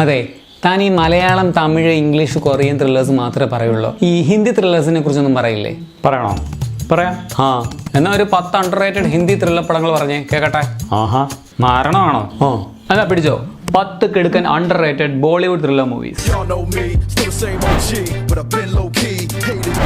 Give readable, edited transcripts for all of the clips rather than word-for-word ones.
അതെ, താൻ ഈ Malayalam, Tamil, English, Korean thrillers മാത്രമേ പറയുള്ളൂ. ഈ ഹിന്ദി ത്രില്ലേഴ്സിനെ കുറിച്ചൊന്നും പറയില്ലേ? പറയണോ? പറയാം. എന്നാ ഒരു 10 അണ്ടർ റേറ്റഡ് ഹിന്ദി ത്രില്ലർ പടങ്ങൾ പറഞ്ഞേ കേക്കട്ടെ. ആഹാ, മാരണമാണോ? എന്നാ പിടിച്ചോ, 10 കിടുക്കൻ underrated Bollywood thriller movies.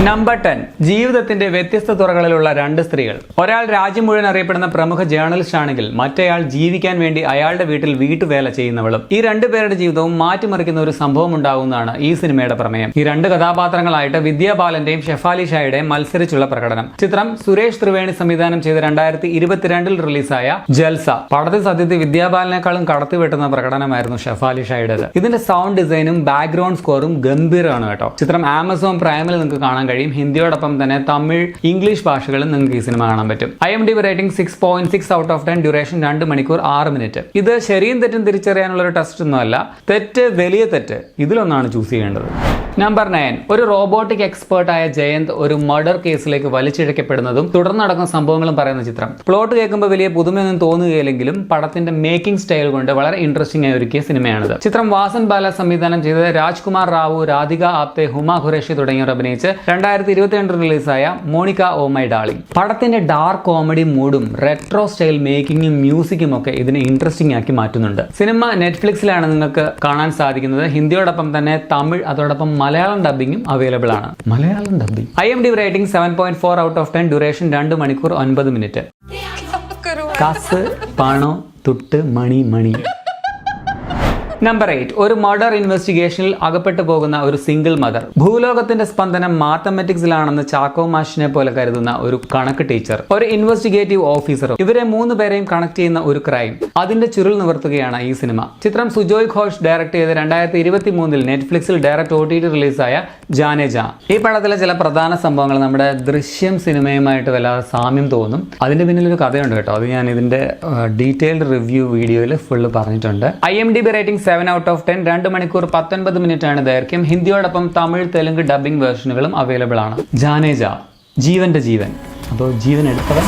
Number 10, ജീവിതത്തിന്റെ വ്യത്യസ്ത തുറകളിലുള്ള 2 സ്ത്രീകൾ. ഒരാൾ രാജ്യം മുഴുവൻ അറിയപ്പെടുന്ന പ്രമുഖ ജേർണലിസ്റ്റ് ആണെങ്കിൽ മറ്റേയാൾ ജീവിക്കാൻ വേണ്ടി അയാളുടെ വീട്ടിൽ വീട്ടുവേല ചെയ്യുന്നവളും. ഈ 2 പേരുടെ ജീവിതവും മാറ്റിമറിക്കുന്ന ഒരു സംഭവം ഉണ്ടാവുന്നതാണ് ഈ സിനിമയുടെ പ്രമേയം. ഈ 2 കഥാപാത്രങ്ങളായിട്ട് വിദ്യാ ബാലന്റെയും ഷെഫാലി ഷായുടെയും മത്സരിച്ചുള്ള പ്രകടനം. ചിത്രം സുരേഷ് ത്രിവേണി സംവിധാനം ചെയ്ത് 2022 റിലീസായ ജൽസ. പടത്തിൽ സത്യത്തിൽ വിദ്യാ ബാലനേക്കാളും കടത്തിവെട്ടുന്ന പ്രകടനമായിരുന്നു ഷെഫാലി ഷായുടേത്. ഇതിന്റെ സൗണ്ട് ഡിസൈനും ബാക്ക്ഗ്രൗണ്ട് സ്കോറും ഗംഭീരമാണ് കേട്ടോ. ചിത്രം ആമസോൺ പ്രൈമിൽ നിങ്ങൾക്ക് കാണാൻ കഴിയും. ഹിന്ദിയോടൊപ്പം തന്നെ തമിഴ്, ഇംഗ്ലീഷ് ഭാഷകളിൽ നിങ്ങൾക്ക് ഈ സിനിമ കാണാൻ പറ്റും. IMDb rating 6.6 out of 10, duration 2 മണിക്കൂർ 6 മിനിറ്റ്. ഇത് ശരിയും തെറ്റും തിരിച്ചറിയാനുള്ള ഒരു ടെസ്റ്റ് ഒന്നുമല്ല. തെറ്റ്, വലിയ തെറ്റ്, ഇതിലൊന്നാണ് ചൂസ് ചെയ്യേണ്ടത്. നമ്പർ 9, ഒരു റോബോട്ടിക് എക്സ്പേർട്ടായ ജയന്ത് ഒരു മർഡർ കേസിലേക്ക് വലിച്ചിഴക്കപ്പെടുന്നതും തുടർന്ന് നടക്കുന്ന സംഭവങ്ങളും പറയുന്ന ചിത്രം. പ്ലോട്ട് കേൾക്കുമ്പോൾ വലിയ പുതുമയൊന്നും തോന്നുകയില്ലെങ്കിലും പടത്തിന്റെ മേക്കിംഗ് സ്റ്റൈൽ കൊണ്ട് വളരെ ഇൻട്രസ്റ്റിംഗ് ആയി ഒരുക്കിയ സിനിമയാണിത്. ചിത്രം വാസൻ ബാല സംവിധാനം ചെയ്തത് രാജ്കുമാർ റാവു, രാധിക ആപ്തെ, ഹുമ ഖുറേഷി തുടങ്ങിയവർ അഭിനയിച്ച് 2022 റിലീസായ മോണിക്ക ഓ മൈ ഡാർലിംഗ്. പടത്തിന്റെ ഡാർക്ക് കോമഡി മൂഡും റെട്രോ സ്റ്റൈൽ മേക്കിങ്ങും മ്യൂസിക്കും ഒക്കെ ഇതിനെ ഇൻട്രസ്റ്റിംഗ് ആക്കി മാറ്റുന്നുണ്ട്. സിനിമ നെറ്റ്ഫ്ലിക്സിലാണ് നിങ്ങൾക്ക് കാണാൻ സാധിക്കുന്നത്. ഹിന്ദിയോടൊപ്പം തന്നെ തമിഴ്, അതോടൊപ്പം മലയാളം ഡബ്ബിംഗും അവൈലബിൾ ആണ്. Malayalam dubbing. IMDb rating 7.4 out of 10, duration 2 മണിക്കൂർ 9 മിനിറ്റ്. കാസ് പാണോ തുട്ട് മണി മണി. നമ്പർ 8, ഒരു മർഡർ ഇൻവെസ്റ്റിഗേഷനിൽ അകപ്പെട്ടു പോകുന്ന ഒരു സിംഗിൾ മദർ. ഭൂലോകത്തിന്റെ സ്പന്ദനം മാത്തമാറ്റിക്സിലാണെന്ന് ചാക്കോ മാഷിനെ പോലെ കരുതുന്ന ഒരു കണക്ക് ടീച്ചർ, ഒരു ഇൻവെസ്റ്റിഗേറ്റീവ് ഓഫീസറും. ഇവരെ 3 പേരെയും കണക്ട് ചെയ്യുന്ന ഒരു ക്രൈം, അതിന്റെ ചുരുൾ നിവർത്തുകയാണ് ഈ സിനിമ. ചിത്രം സുജോയ് ഘോഷ് ഡയറക്ട് ചെയ്ത് 2023 നെറ്റ്ഫ്ലിക്സിൽ ഡയറക്ട് OTT റിലീസായ ജാനെ ജാ. ഈ പടത്തിലെ ചില പ്രധാന സംഭവങ്ങൾ നമ്മുടെ ദൃശ്യം സിനിമയുമായിട്ട് വല്ലാതെ സാമ്യം തോന്നും. അതിന്റെ പിന്നിലൊരു കഥയുണ്ട് കേട്ടോ. അത് ഞാൻ ഇതിന്റെ ഡീറ്റെയിൽഡ് റിവ്യൂ വീഡിയോയിൽ ഫുള്ള് പറഞ്ഞിട്ടുണ്ട്. IMDb റേറ്റിംഗ് 7 ഔട്ട് ഓഫ് 10, 2 മണിക്കൂർ 19 മിനിറ്റ് ആണ് ദൈർഘ്യം. ഹിന്ദിയോടൊപ്പം തമിഴ്, തെലുങ്ക് ഡബ്ബിംഗ് വേർഷനുകളും അവൈലബിൾ ആണ്. ജാനേജ, ജീവന്റെ ജീവൻ. അപ്പോൾ ജീവൻ എടുത്തവൻ.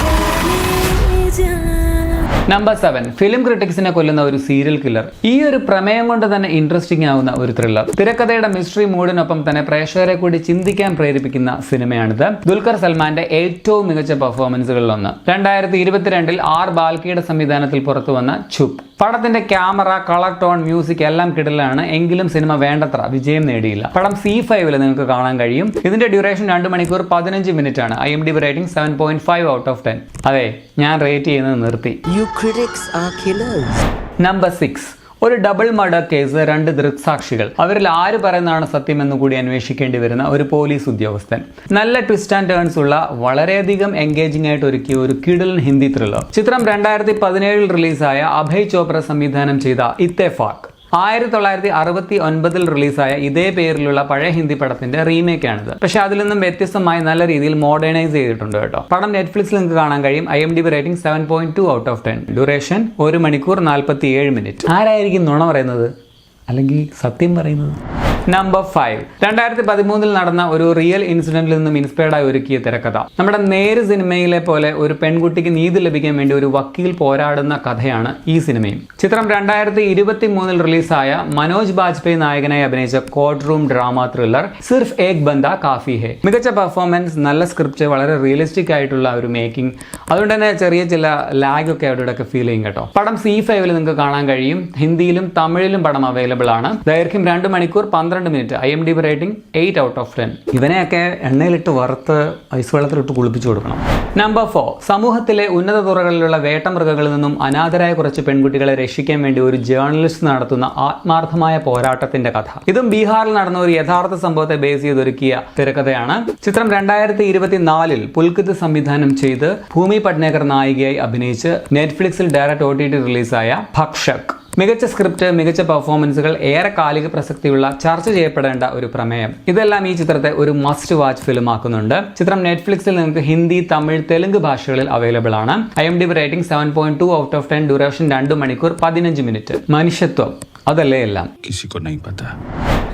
നമ്പർ 7, ഫിലിം ക്രിട്ടിക്സിനെ കൊല്ലുന്ന ഒരു സീരിയൽ കില്ലർ. ഈ ഒരു പ്രമേയം കൊണ്ട് തന്നെ ഇൻട്രസ്റ്റിംഗ് ആവുന്ന ഒരു ത്രില്ലർ. തിരക്കഥയുടെ മിസ്റ്ററി മൂഡിനൊപ്പം തന്നെ പ്രേക്ഷകരെ കൂടി ചിന്തിക്കാൻ പ്രേരിപ്പിക്കുന്ന സിനിമയാണിത്. ദുൽഖർ സൽമാന്റെ ഏറ്റവും മികച്ച പെർഫോമൻസുകളിലൊന്ന്. 2022 R ബാൽക്കിയുടെ സംവിധാനത്തിൽ പുറത്തുവന്ന ചുപ്. പടത്തിന്റെ ക്യാമറ, കളർ ടോൺ, മ്യൂസിക് എല്ലാം കിടലാണ്. എങ്കിലും സിനിമ വേണ്ടത്ര വിജയം നേടിയില്ല. പടം C5 നിങ്ങൾക്ക് കാണാൻ കഴിയും. ഇതിന്റെ ഡ്യൂറേഷൻ 2 മണിക്കൂർ 15 മിനിറ്റ് ആണ്. IMDb rating 7.5 out of 10. അതെ, ഞാൻ റേറ്റ് ചെയ്യുന്നത് നിർത്തി. നമ്പർ 6, ഒരു ഡബിൾ മർഡർ കേസ്, 2 ദൃക്സാക്ഷികൾ. അവരിൽ ആര് പറയുന്നതാണ് സത്യമെന്ന് കൂടി അന്വേഷിക്കേണ്ടി വരുന്ന ഒരു പോലീസ് ഉദ്യോഗസ്ഥൻ. നല്ല ട്വിസ്റ്റ് ആൻഡ് ടേൺസ് ഉള്ള വളരെയധികം എൻഗേജിംഗ് ആയിട്ട് ഒരുക്കിയ ഒരു കിടിലൻ ഹിന്ദി ത്രില്ലർ. ചിത്രം 2017 റിലീസായ അഭയ് ചോപ്ര സംവിധാനം ചെയ്ത ഇത്തേഫാക്ക്. 1969 റിലീസായ ഇതേ പേരിലുള്ള പഴയ ഹിന്ദി പടത്തിന്റെ റീമേക്ക് ആണിത്. പക്ഷെ അതിൽ നിന്നും വ്യത്യസ്തമായി നല്ല രീതിയിൽ മോഡേണൈസ് ചെയ്തിട്ടുണ്ട് കേട്ടോ. പടം നെറ്റ്ഫ്ലിക്സിൽ നിങ്ങൾക്ക് കാണാൻ കഴിയും. IMDb rating 7.2 out of 10, duration 1 മണിക്കൂർ 47 മിനിറ്റ്. ആരായിരിക്കും നുണ പറയുന്നത് അല്ലെങ്കിൽ സത്യം പറയുന്നത്? നമ്പർ 5, 2013 നടന്ന ഒരു റിയൽ ഇൻസിഡന്റിൽ നിന്നും ഇൻസ്പയർഡ് ആയി ഒരുക്കിയ തിരക്കഥ. നമ്മുടെ നേര് സിനിമയിലെ പോലെ ഒരു പെൺകുട്ടിക്ക് നീതി ലഭിക്കാൻ വേണ്ടി ഒരു വക്കീൽ പോരാടുന്ന കഥയാണ് ഈ സിനിമയും. ചിത്രം 2023 റിലീസായ മനോജ് ബാജ്പേയി നായകനായി അഭിനയിച്ച കോർട്ട് റൂം ഡ്രാമ ത്രില്ലർ സിർഫ് ഏക് ബന്ദ കാഫി ഹെ. മികച്ച പെർഫോമൻസ്, നല്ല സ്ക്രിപ്റ്റ്, വളരെ റിയലിസ്റ്റിക് ആയിട്ടുള്ള ഒരു മേക്കിംഗ്. അതുകൊണ്ട് തന്നെ ചെറിയ ചില ലാഗ് ഒക്കെ അവിടെയൊക്കെ ഫീൽ ചെയ്യും കേട്ടോ. പടം C5 നിങ്ങൾക്ക് കാണാൻ കഴിയും. ഹിന്ദിയിലും തമിഴിലും പടം അവൈലബിൾ ആണ്. ദൈർഘ്യം 2 മണിക്കൂർ 12 minute. IMDb rating 8 out of 10. ഇവനെയൊക്കെ എണ്ണയിലിട്ട് വറുത്ത് ഐസ് വെള്ളത്തിലിട്ട് കുളിപ്പിച്ചു കൊടുക്കണം. നമ്പർ 4, സമൂഹത്തിലെ ഉന്നത തുറകളിലുള്ള വേട്ടമൃഗങ്ങളിൽ നിന്നും അനാഥരായ കുറച്ച് പെൺകുട്ടികളെ രക്ഷിക്കാൻ വേണ്ടി ഒരു ജേർണലിസ്റ്റ് നടത്തുന്ന ആത്മാർത്ഥമായ പോരാട്ടത്തിന്റെ കഥ. ഇതും ബീഹാറിൽ നടന്ന ഒരു യഥാർത്ഥ സംഭവത്തെ ബേസ് ചെയ്തൊരുക്കിയ തിരക്കഥയാണ്. ചിത്രം 2024 പുൽക്കിത് സംവിധാനം ചെയ്ത് ഭൂമി പട്നേക്കർ നായികയായി അഭിനയിച്ച് നെറ്റ്ഫ്ലിക്സിൽ ഡയറക്ട് OTT റിലീസായ ഭക്ഷക്. മികച്ച സ്ക്രിപ്റ്റ്, മികച്ച പെർഫോമൻസുകൾ, ഏറെ കാലിക പ്രസക്തിയുള്ള, ചർച്ച ചെയ്യപ്പെടേണ്ട ഒരു പ്രമേയം. ഇതെല്ലാം ഈ ചിത്രത്തെ ഒരു മസ്റ്റ് വാച്ച് ഫിലിം ആക്കുന്നുണ്ട്. ചിത്രം നെറ്റ്ഫ്ലിക്സിൽ നിങ്ങൾക്ക് ഹിന്ദി, തമിഴ്, തെലുങ്ക് ഭാഷകളിൽ അവൈലബിൾ ആണ്. IMDb rating 7.2 out of 10, duration 2 മണിക്കൂർ 15 മിനിറ്റ്. മനുഷ്യത്വം, അതല്ലേ എല്ലാം.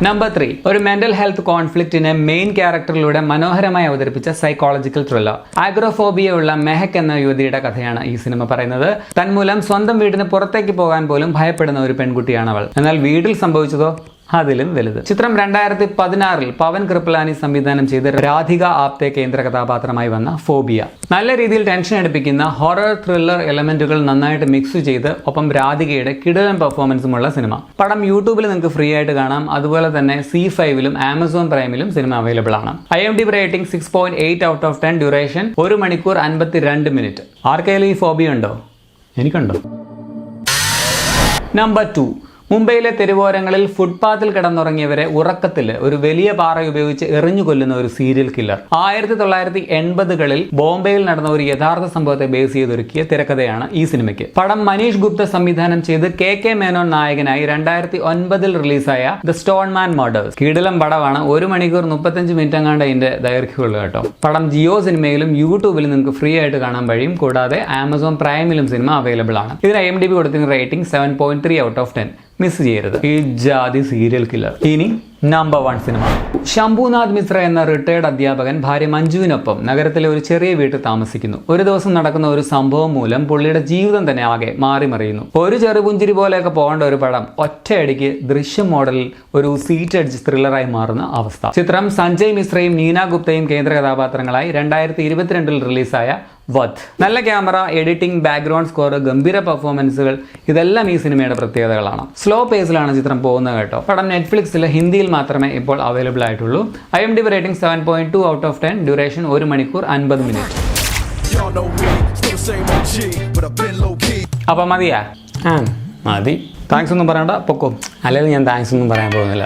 നമ്പർ 3, ഒരു മെന്റൽ ഹെൽത്ത് കോൺഫ്ലിക്റ്റിനെ മെയിൻ ക്യാരക്ടറിലൂടെ മനോഹരമായി അവതരിപ്പിച്ച സൈക്കോളജിക്കൽ ത്രില്ലർ. ആഗ്രോഫോബിയ ഉള്ള മെഹക് എന്ന യുവതിയുടെ കഥയാണ് ഈ സിനിമ പറയുന്നത്. തന്മൂലം സ്വന്തം വീടിന് പുറത്തേക്ക് പോകാൻ പോലും ഭയപ്പെടുന്ന ഒരു പെൺകുട്ടിയാണ് അവൾ. എന്നാൽ വീട്ടിൽ സംഭവിച്ചതോ അതിലും വലുത്. ചിത്രം 2016 പവൻ കൃപലാനി സംവിധാനം ചെയ്ത് രാധിക ആപ്തെ കേന്ദ്ര കഥാപാത്രമായി വന്ന ഫോബിയ. നല്ല രീതിയിൽ ടെൻഷൻ അടുപ്പിക്കുന്ന ഹൊറർ ത്രില്ലർ എലമെന്റുകൾ നന്നായിട്ട് മിക്സ് ചെയ്ത് ഒപ്പം രാധികയുടെ കിടിലൻ പെർഫോമൻസുമുള്ള സിനിമ. പടം യൂട്യൂബിൽ നിങ്ങൾക്ക് ഫ്രീ ആയിട്ട് കാണാം. അതുപോലെ തന്നെ C5-ലും ആമസോൺ പ്രൈമിലും സിനിമ അവൈലബിൾ ആണ്. IMDb rating 6.8 out of 10. Duration 1 മണിക്കൂർ 52 മിനിറ്റ്. ആർക്കെങ്കിലും ഈ ഫോബിയ ഉണ്ടോ? എനിക്കുണ്ടോ. നമ്പർ 2, മുംബൈയിലെ തെരുവോരങ്ങളിൽ ഫുട്പാത്തിൽ കിടന്നുറങ്ങിയവരെ ഉറക്കത്തിൽ ഒരു വലിയ പാറ ഉപയോഗിച്ച് എറിഞ്ഞു കൊല്ലുന്ന ഒരു സീരിയൽ കില്ലർ. 1980കളിൽ ബോംബെയിൽ നടന്ന ഒരു യഥാർത്ഥ സംഭവത്തെ ബേസ് ചെയ്തൊരുക്കിയ തിരക്കഥയാണ് ഈ സിനിമയ്ക്ക്. പടം മനീഷ് ഗുപ്ത സംവിധാനം ചെയ്ത് KK മേനോൻ നായകനായി 2009 റിലീസായ ദ സ്റ്റോൺമാൻ മർഡേഴ്സ്. കിടിലം പടമാണ്. 1 മണിക്കൂർ 35 മിനിറ്റ് എങ്ങാണ്ട് അതിന്റെ ദൈർഘ്യമുള്ളൂ കേട്ടോ. പടം ജിയോ സിനിമയിലും യൂട്യൂബിലും നിങ്ങൾക്ക് ഫ്രീ ആയിട്ട് കാണാൻ കഴിയും. കൂടാതെ ആമസോൺ പ്രൈമിലും സിനിമ അവൈലബിൾ ആണ്. ഇതിന് IMDb കൊടുത്തിരിക്കുന്ന റേറ്റിംഗ് 7.3 ഔട്ട് ഓഫ് 10. മിസ് ചെയ്യരുത് ഈ ജാതി സീരിയൽ കില്ലർ. ഇനി നമ്പർ 1 സിനിമ. ശംഭുനാഥ് മിശ്ര എന്ന റിട്ടയർഡ് അധ്യാപകൻ ഭാര്യ മഞ്ജുവിനൊപ്പം നഗരത്തിലെ ഒരു ചെറിയ വീട്ടിൽ താമസിക്കുന്നു. ഒരു ദിവസം നടക്കുന്ന ഒരു സംഭവം മൂലം പുള്ളിയുടെ ജീവിതം തന്നെ ആകെ മാറിമറിയുന്നു. ഒരു ചെറുപുഞ്ചിരി പോലെയൊക്കെ പോകേണ്ട ഒരു പടം ഒറ്റയടിക്ക് ദൃശ്യം മോഡലിൽ ഒരു സീറ്റ് എഡ്ജ് ത്രില്ലറായി മാറുന്ന അവസ്ഥ. ചിത്രം സഞ്ജയ് മിശ്രയും നീന ഗുപ്തയും കേന്ദ്ര കഥാപാത്രങ്ങളായി 2022 റിലീസായ വധ്. നല്ല ക്യാമറ, എഡിറ്റിംഗ്, ബാക്ക്ഗ്രൗണ്ട് സ്കോർ, ഗംഭീര പെർഫോമൻസുകൾ ഇതെല്ലാം ഈ സിനിമയുടെ പ്രത്യേകതകളാണ്. സ്ലോ പേസിലാണ് ചിത്രം പോകുന്നത് കേട്ടോ. പടം നെറ്റ്ഫ്ലിക്സിൽ ഹിന്ദിയിൽ മാത്രമേ ഇപ്പോൾ അവൈലബിൾ ആയിട്ടുള്ളൂ. IMDb rating 7.2 out of 10. Duration 1 മണിക്കൂർ 50 മിനിറ്റ്. അപ്പൊ മതിയാ? മതി. താങ്ക്സ് ഒന്നും പറയണ്ട, പൊക്കോ. അല്ലെങ്കിൽ ഞാൻ താങ്ക്സ് ഒന്നും പറയാൻ പോകുന്നില്ല.